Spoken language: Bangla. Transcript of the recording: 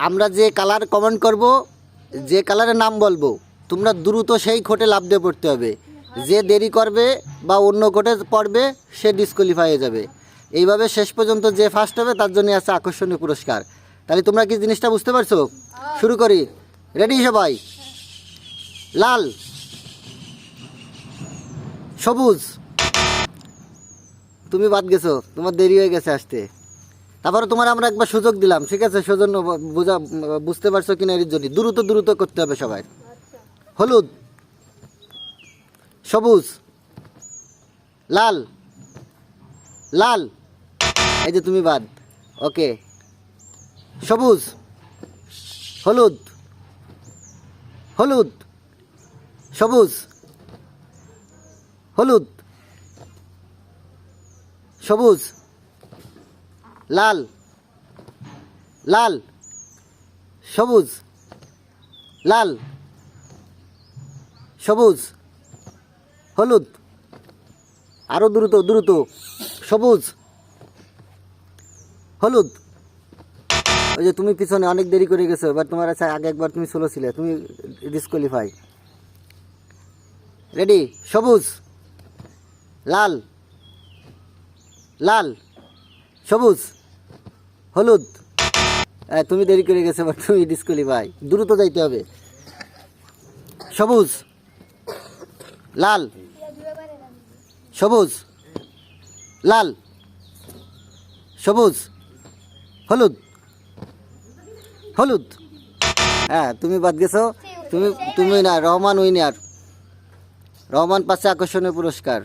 আমরা যে কালার কমেন্ট করব, যে কালারের নাম বলবো, তোমরা দ্রুত সেই কোর্টে লাফ দিয়ে পড়তে হবে। যে দেরি করবে বা অন্য কোর্টে পড়বে সে ডিসকোয়ালিফাই হয়ে যাবে। এইভাবে শেষ পর্যন্ত যে ফার্স্ট হবে তার জন্য আছে আকর্ষণীয় পুরস্কার। তাহলে তোমরা কি জিনিসটা বুঝতে পারছো? শুরু করি। রেডি সবাই? লাল, সবুজ, তুমি বাদ গেছো, তোমার দেরি হয়ে গেছে আসতে। তারপরে তোমার আমরা একবার সুযোগ দিলাম, ঠিক আছে? সেজন্য বুঝতে পারছো কিনা এর জন্য দ্রুত দ্রুত করতে হবে সবাই। হলুদ, সবুজ, লাল, লাল, এই যে তুমি বাদ। ওকে, সবুজ, হলুদ, হলুদ, সবুজ, হলুদ, সবুজ, লাল, লাল, সবুজ, লাল, সবুজ, হলুদ, আরও দ্রুত দ্রুত, সবুজ, হলুদ। ওই যে তুমি পিছনে অনেক দেরি করে গেছো, এবার তোমার আছে আগে একবার তুমি স্লো ছিলে, তুমি ডিসকোয়ালিফাই। রেডি? সবুজ, লাল, লাল, সবুজ, হলুদ। তুমি দেরি করে গেছো, এবার তুমি ডিসকোয়ালিফাই। দ্রুত যাইতে হবে। সবুজ, লাল, সবুজ, লাল, সবুজ, হলুদ, হলুদ। হ্যাঁ, তুমি বাদ গেছো। তুমি না, রহমান উইনার। রহমান পাচ্ছে আকর্ষণীয় পুরস্কার।